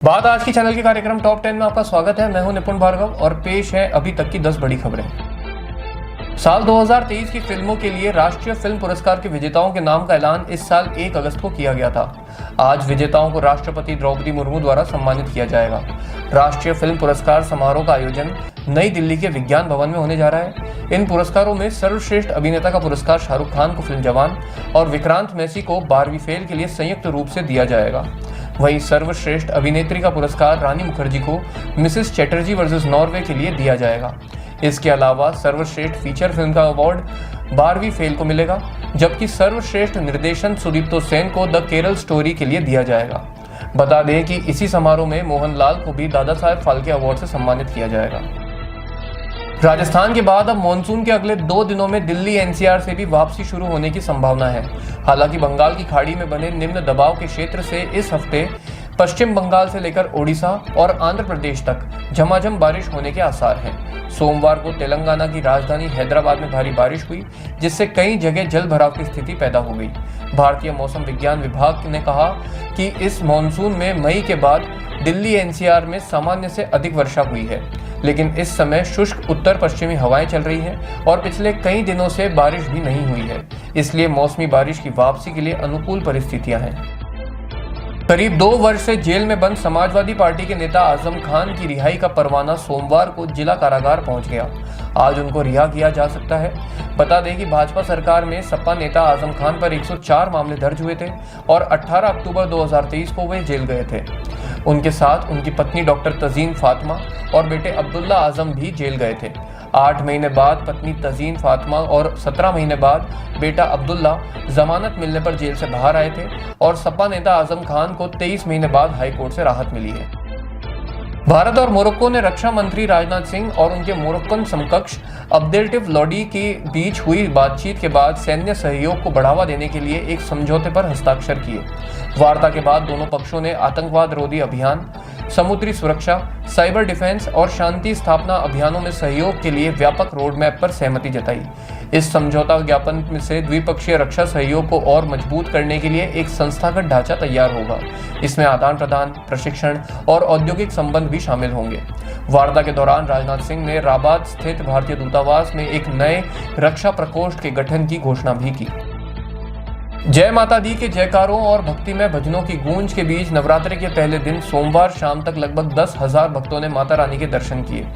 बात आज की चैनल के कार्यक्रम टॉप 10 में आपका स्वागत है। मैं हूं निपुण भार्गव और पेश है अभी तक की 10 बड़ी खबरें। साल 2023 की फिल्मों के लिए राष्ट्रीय फिल्म पुरस्कार के विजेताओं के नाम का ऐलान इस साल 1 अगस्त को किया गया था। आज विजेताओं को राष्ट्रपति द्रौपदी मुर्मू द्वारा सम्मानित किया जाएगा। राष्ट्रीय फिल्म पुरस्कार समारोह का आयोजन नई दिल्ली के विज्ञान भवन में होने जा रहा है। इन पुरस्कारों में सर्वश्रेष्ठ अभिनेता का पुरस्कार शाहरुख खान को फिल्म जवान और विक्रांत मैसी को बारहवीं फेल के लिए संयुक्त रूप से दिया जाएगा। वहीं सर्वश्रेष्ठ अभिनेत्री का पुरस्कार रानी मुखर्जी को मिसेस चैटर्जी वर्सेस नॉर्वे के लिए दिया जाएगा। इसके अलावा सर्वश्रेष्ठ फीचर फिल्म का अवार्ड बारहवीं फेल को मिलेगा, जबकि सर्वश्रेष्ठ निर्देशन सुदीप्तो सेन को द केरल स्टोरी के लिए दिया जाएगा। बता दें कि इसी समारोह में मोहनलाल को भी दादा साहेब फाल्के अवार्ड से सम्मानित किया जाएगा। राजस्थान के बाद अब मॉनसून के अगले 2 दिनों में दिल्ली एनसीआर से भी वापसी शुरू होने की संभावना है। हालांकि बंगाल की खाड़ी में बने निम्न दबाव के क्षेत्र से इस हफ्ते पश्चिम बंगाल से लेकर ओडिशा और आंध्र प्रदेश तक झमाझम बारिश होने के आसार हैं। सोमवार को तेलंगाना की राजधानी हैदराबाद में भारी बारिश हुई, जिससे कई जगह जल भराव की स्थिति पैदा हो गई। भारतीय मौसम विज्ञान विभाग ने कहा कि इस मॉनसून में मई के बाद दिल्ली एनसीआर में सामान्य से अधिक वर्षा हुई है, लेकिन इस समय शुष्क उत्तर पश्चिमी हवाएं चल रही हैं और पिछले कई दिनों से बारिश भी नहीं हुई है। इसलिए मौसमी बारिश की वापसी के लिए अनुकूल परिस्थितियां हैं। करीब 2 वर्ष से जेल में बंद समाजवादी पार्टी के नेता आजम खान की रिहाई का परवाना सोमवार को जिला कारागार पहुंच गया। आज उनको रिहा किया जा सकता है। बता दें कि भाजपा सरकार में सपा नेता आजम खान पर 104 मामले दर्ज हुए थे और 18 अक्टूबर 2023 को वे जेल गए थे। उनके साथ उनकी पत्नी डॉक्टर तजीन फातिमा और बेटे अब्दुल्ला आजम भी जेल गए थे। 8 महीने बाद पत्नी तजीन फातिमा और 17 महीने बाद बेटा अब्दुल्ला जमानत मिलने पर जेल से बाहर आए थे और सपा नेता आजम खान को 23 महीने बाद हाईकोर्ट से राहत मिली है। भारत और मोरक्को ने रक्षा मंत्री राजनाथ सिंह और उनके मोरक्कन समकक्ष अब्देल्टिव लोडी के बीच हुई बातचीत के बाद सैन्य सहयोग को बढ़ावा देने के लिए एक समझौते पर हस्ताक्षर किए। वार्ता के बाद दोनों पक्षों ने आतंकवाद रोधी अभियान, समुद्री सुरक्षा, साइबर डिफेंस और शांति स्थापना अभियानों में सहयोग के लिए व्यापक रोड मैप पर सहमति जताई। इस समझौता ज्ञापन से द्विपक्षीय रक्षा सहयोग को और मजबूत करने के लिए एक संस्थागत ढांचा तैयार होगा। इसमें आदान प्रदान, प्रशिक्षण और औद्योगिक संबंध भी शामिल होंगे। वार्ता के दौरान राजनाथ सिंह ने राबात स्थित भारतीय दूतावास में एक नए रक्षा प्रकोष्ठ के गठन की घोषणा भी की। जय माता दी के जयकारों और भक्तिमय भजनों की गूंज के बीच नवरात्रि के पहले दिन सोमवार शाम तक लगभग 10,000 भक्तों ने माता रानी के दर्शन किए।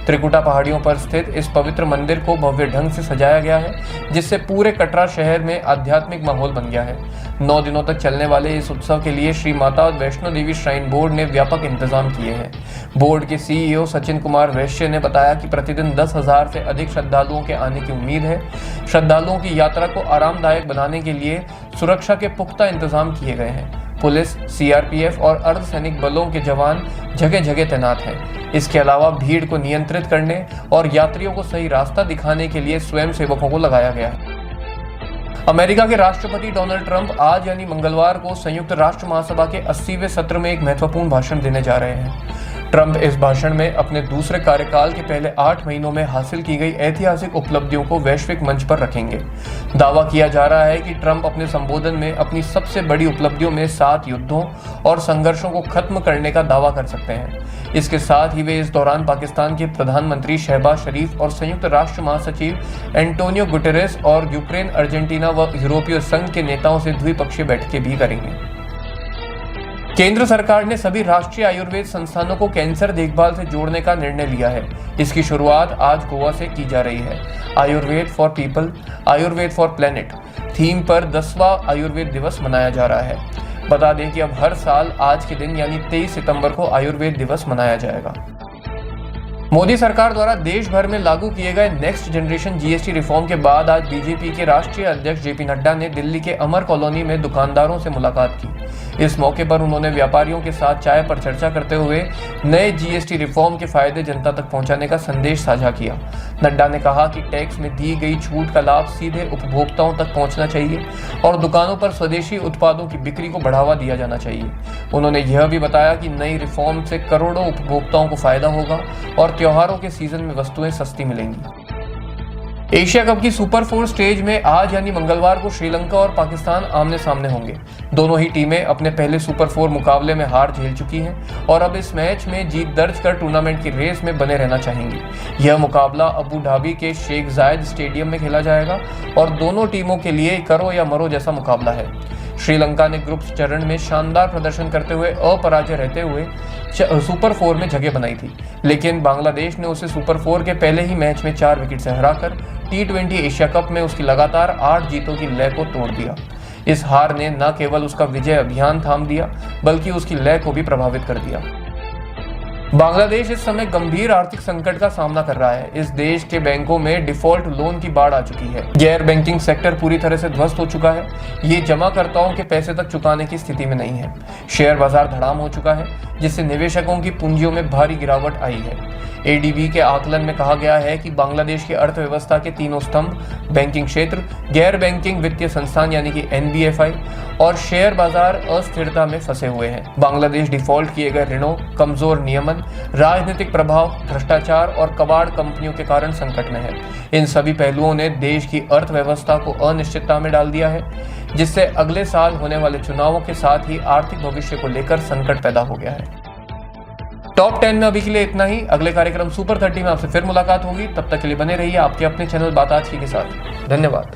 त्रिकुटा पहाड़ियों पर स्थित इस पवित्र मंदिर को भव्य ढंग से सजाया गया है, जिससे पूरे कटरा शहर में आध्यात्मिक माहौल बन गया है। 9 दिनों तक चलने वाले इस उत्सव के लिए श्री माता वैष्णो देवी श्राइन बोर्ड ने व्यापक इंतजाम किए हैं। बोर्ड के सीईओ सचिन कुमार वैश्य ने बताया कि प्रतिदिन 10,000 से अधिक श्रद्धालुओं के आने की उम्मीद है। श्रद्धालुओं की यात्रा को आरामदायक बनाने के लिए सुरक्षा के पुख्ता इंतजाम किए गए हैं। पुलिस, सीआरपीएफ और अर्धसैनिक बलों के जवान जगह जगह तैनात हैं। इसके अलावा भीड़ को नियंत्रित करने और यात्रियों को सही रास्ता दिखाने के लिए स्वयंसेवकों को लगाया गया है। अमेरिका के राष्ट्रपति डोनाल्ड ट्रंप आज यानी मंगलवार को संयुक्त राष्ट्र महासभा के 80वें सत्र में एक महत्वपूर्ण भाषण देने जा रहे हैं। ट्रंप इस भाषण में अपने दूसरे कार्यकाल के पहले 8 महीनों में हासिल की गई ऐतिहासिक उपलब्धियों को वैश्विक मंच पर रखेंगे। दावा किया जा रहा है कि ट्रंप अपने संबोधन में अपनी सबसे बड़ी उपलब्धियों में 7 युद्धों और संघर्षों को खत्म करने का दावा कर सकते हैं। इसके साथ ही वे इस दौरान पाकिस्तान के प्रधानमंत्री शहबाज शरीफ और संयुक्त राष्ट्र महासचिव एंटोनियो गुटेरेस और यूक्रेन, अर्जेंटीना व यूरोपीय संघ के नेताओं से द्विपक्षीय बैठकें भी करेंगे। केंद्र सरकार ने सभी राष्ट्रीय आयुर्वेद संस्थानों को कैंसर देखभाल से जोड़ने का निर्णय लिया है। इसकी शुरुआत आज गोवा से की जा रही है। Ayurveda for people, Ayurveda for planet theme पर 10वां आयुर्वेद दिवस मनाया जा रहा है। बता दें कि अब हर साल आज के दिन यानी 23 सितंबर को आयुर्वेद दिवस मनाया जाएगा। मोदी सरकार द्वारा देश भर में लागू किए गए नेक्स्ट जनरेशन जीएसटी रिफॉर्म के बाद आज बीजेपी के राष्ट्रीय अध्यक्ष जेपी नड्डा ने दिल्ली के अमर कॉलोनी में दुकानदारों से मुलाकात की। इस मौके पर उन्होंने व्यापारियों के साथ चाय पर चर्चा करते हुए नए जीएसटी रिफॉर्म के फायदे जनता तक पहुंचाने का संदेश साझा किया। नड्डा ने कहा कि टैक्स में दी गई छूट का लाभ सीधे उपभोक्ताओं तक पहुंचना चाहिए और दुकानों पर स्वदेशी उत्पादों की बिक्री को बढ़ावा दिया जाना चाहिए। उन्होंने यह भी बताया कि नई रिफॉर्म से करोड़ों उपभोक्ताओं को फायदा होगा और त्योहारों के सीजन में वस्तुएं सस्ती मिलेंगी। एशिया कप की सुपर 4 स्टेज में आज यानी मंगलवार को श्रीलंका और पाकिस्तान आमने सामने होंगे। दोनों ही टीमें अपने पहले सुपर 4 मुकाबले में हार झेल चुकी हैं और अब इस मैच में जीत दर्ज कर टूर्नामेंट की रेस में बने रहना चाहेंगी। यह मुकाबला अबू धाबी के शेख जायद स्टेडियम में खेला जाएगा और दोनों टीमों के लिए करो या मरो जैसा मुकाबला है। श्रीलंका ने ग्रुप चरण में शानदार प्रदर्शन करते हुए अपराजय रहते हुए सुपर 4 में जगह बनाई थी, लेकिन बांग्लादेश ने उसे सुपर 4 के पहले ही मैच में 4 विकेट से हराकर T20 एशिया कप में उसकी लगातार 8 जीतों की लय को तोड़ दिया। इस हार ने न केवल उसका विजय अभियान थाम दिया बल्कि उसकी लय को भी प्रभावित कर दिया। बांग्लादेश इस समय गंभीर आर्थिक संकट का सामना कर रहा है। इस देश के बैंकों में डिफॉल्ट लोन की बाढ़ आ चुकी है। गैर बैंकिंग सेक्टर पूरी तरह से ध्वस्त हो चुका है। ये जमाकर्ताओं के पैसे तक चुकाने की स्थिति में नहीं है। शेयर बाजार धड़ाम हो चुका है, जिससे निवेशकों की पूंजियों में भारी गिरावट आई है। एडीबी के आकलन में कहा गया है कि बांग्लादेश की अर्थव्यवस्था के तीनों स्तंभ बैंकिंग क्षेत्र, गैर बैंकिंग वित्तीय संस्थान यानी कि NBFI और शेयर बाजार अस्थिरता में फंसे हुए हैं। बांग्लादेश डिफॉल्ट किए गए ऋणों, कमजोर नियमन, राजनीतिक प्रभाव, भ्रष्टाचार और कबाड़ कंपनियों के कारण संकट में है। इन सभी पहलुओं ने देश की अर्थव्यवस्था को अनिश्चितता में डाल दिया है, जिससे अगले साल होने वाले चुनावों के साथ ही आर्थिक भविष्य को लेकर संकट पैदा हो गया है। टॉप 10 में अभी के लिए इतना ही। अगले कार्यक्रम सुपर 30 में आपसे फिर मुलाकात होगी। तब तक के लिए बने रहिए आपके अपने चैनल बात आज की के साथ। धन्यवाद।